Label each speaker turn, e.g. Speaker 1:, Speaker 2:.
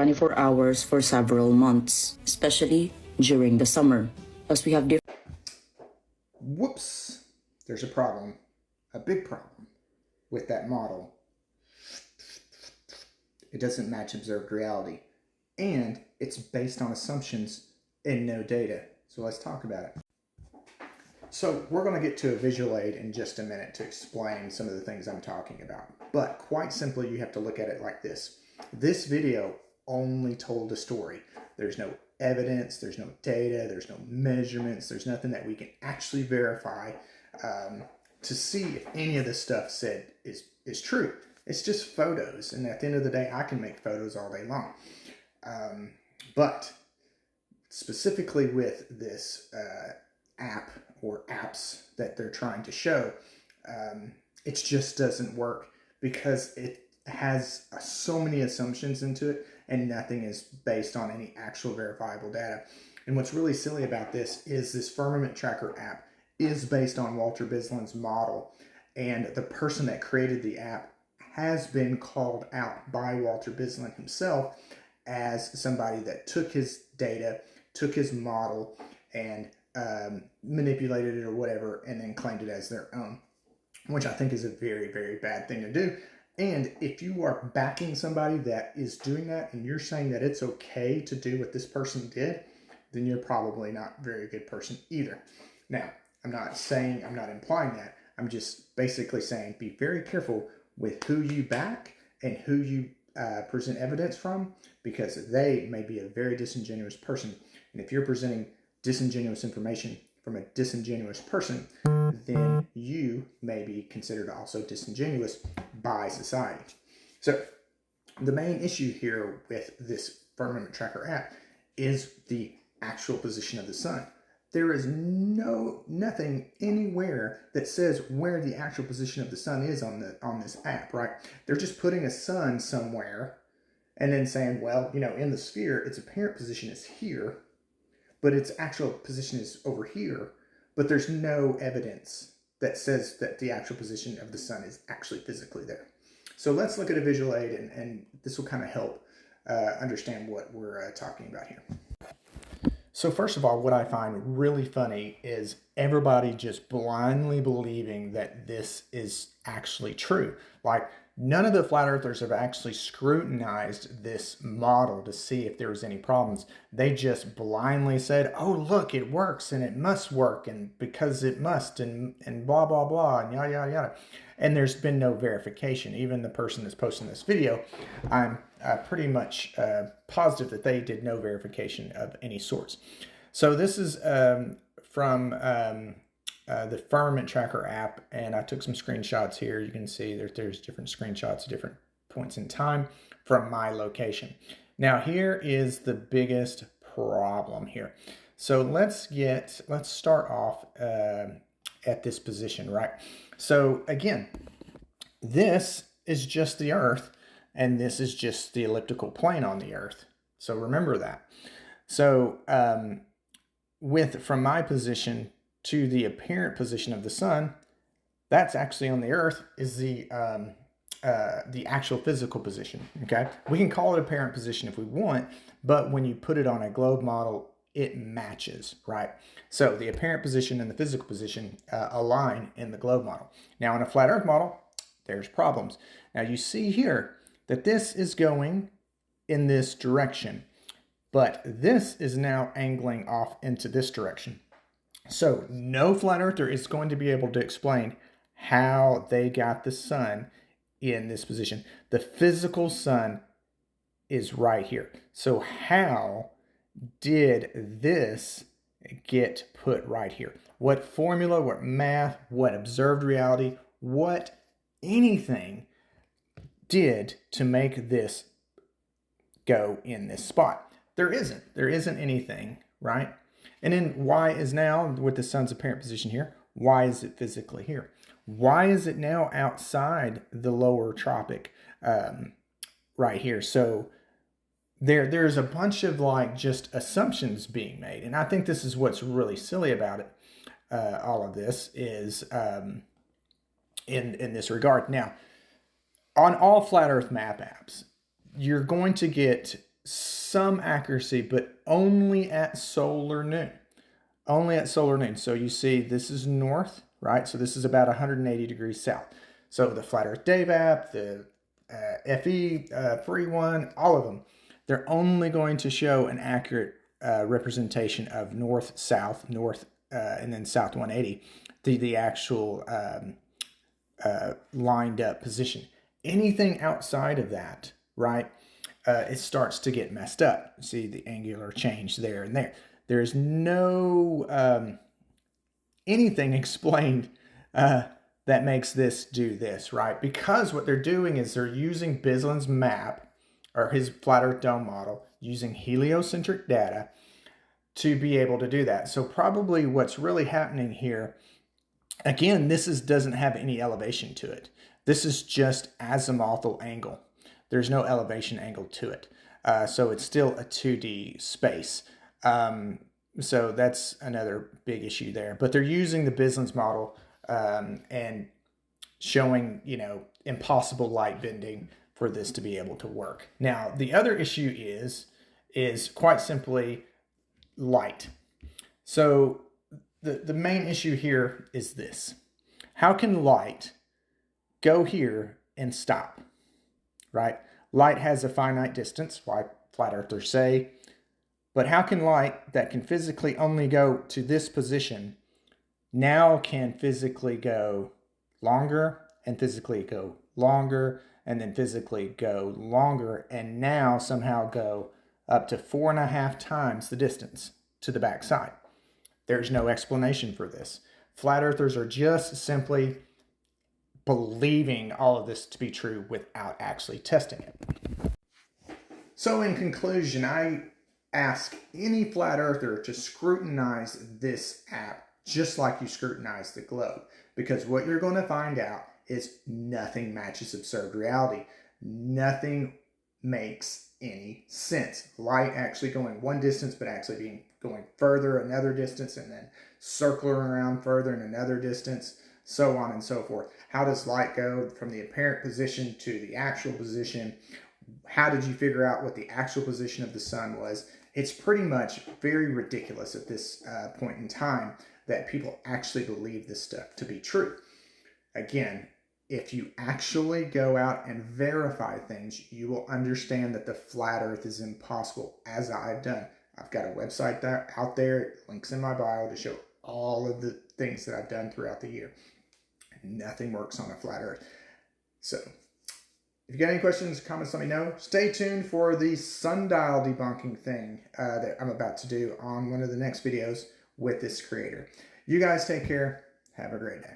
Speaker 1: 24 hours for several months, especially during the summer, as we have different.
Speaker 2: Whoops, there's a problem, a big problem with that model. It doesn't match observed reality, and it's based on assumptions and no data. So let's talk about it. So we're going to get to a visual aid in just a minute to explain some of the things I'm talking about. But quite simply, you have to look at it like this. This video only told a story. There's no evidence, there's no data, there's no measurements, there's nothing that we can actually verify to see if any of this stuff said is true. It's just photos, and at the end of the day, I can make photos all day long. But specifically with this app or apps that they're trying to show, it just doesn't work because it has so many assumptions into it and nothing is based on any actual verifiable data. And what's really silly about this is this Firmament Tracker app is based on Walter Bislin's model, and the person that created the app has been called out by Walter Bislin himself as somebody that took his data, took his model, and manipulated it or whatever, and then claimed it as their own, which I think is a very, very bad thing to do. And if you are backing somebody that is doing that and you're saying that it's okay to do what this person did, then you're probably not a very good person either. Now, I'm not implying that. I'm just basically saying be very careful with who you back and who you present evidence from, because they may be a very disingenuous person. And if you're presenting disingenuous information from a disingenuous person, then you may be considered also disingenuous by society. So the main issue here with this Firmament Tracker app is the actual position of the sun. There is nothing anywhere that says where the actual position of the sun is on this app, right? They're just putting a sun somewhere and then saying, well, in the sphere, its apparent position is here, but its actual position is over here. But there's no evidence that says that the actual position of the sun is actually physically there. So let's look at a visual aid, and this will kind of help understand what we're talking about here. So first of all, what I find really funny is everybody just blindly believing that this is actually true. Like, none of the flat earthers have actually scrutinized this model to see if there was any problems. They just blindly said, oh, look, it works and it must work, and because it must, and blah, blah, blah, and yada, yada, yada. And there's been no verification. Even the person that's posting this video, I'm pretty much positive that they did no verification of any sorts. So this is from the Firmament Tracker app, and I took some screenshots here. You can see there's different screenshots at different points in time from my location. Now here is the biggest problem here. So let's start off at this position, right? So again, this is just the Earth, and this is just the elliptical plane on the Earth. So remember that. So from my position to the apparent position of the sun, that's actually on the Earth, is the actual physical position. Okay, we can call it apparent position if we want, but when you put it on a globe model, it matches, right? So the apparent position and the physical position align in the globe model. Now in a flat Earth model, there's problems. Now you see here that this is going in this direction, but this is now angling off into this direction. So no flat earther is going to be able to explain how they got the sun in this position. The physical sun is right here. So how did this get put right here? What formula, what math, what observed reality, what anything did to make this go in this spot? There isn't anything, right? And then why is now, with the sun's apparent position here, why is it physically here? Why is it now outside the lower tropic right here? So there's a bunch of just assumptions being made. And I think this is what's really silly about it. All of this is in this regard. Now, on all flat earth map apps, you're going to get some accuracy, but only at solar noon. Only at solar noon. So you see this is north, right? So this is about 180 degrees south. So the Flat Earth Dave app, the FE free one, all of them, they're only going to show an accurate representation of north, south, north, and then south 180, the actual lined up position. Anything outside of that, right, it starts to get messed up. See the angular change there and there. There's no anything explained that makes this do this, right? Because what they're doing is they're using Bisland's map, or his flat Earth dome model, using heliocentric data to be able to do that. So probably what's really happening here, again, doesn't have any elevation to it. This is just azimuthal angle. There's no elevation angle to it. So it's still a 2D space. So that's another big issue there. But they're using the Bisland's model and showing, impossible light bending for this to be able to work. Now, the other issue is quite simply light. So the main issue here is this. How can light go here and stop, right? Light has a finite distance, like flat earthers say, but how can light that can physically only go to this position now can physically go longer and physically go longer and then physically go longer and now somehow go up to 4.5 times the distance to the backside? There's no explanation for this. Flat earthers are just simply believing all of this to be true without actually testing it. So in conclusion, I ask any flat earther to scrutinize this app just like you scrutinize the globe, because what you're going to find out is nothing matches observed reality. Nothing makes any sense. Light actually going one distance, but actually going further another distance, and then circling around further in another distance, so on and so forth. How does light go from the apparent position to the actual position? How did you figure out what the actual position of the sun was? It's pretty much very ridiculous at this point in time that people actually believe this stuff to be true. Again, if you actually go out and verify things, you will understand that the flat earth is impossible, as I've done. I've got a website out there, links in my bio, to show all of the things that I've done throughout the year. Nothing works on a flat earth. So, if you got any questions, comments, let me know. Stay tuned for the sundial debunking thing that I'm about to do on one of the next videos with this creator. You guys take care. Have a great day.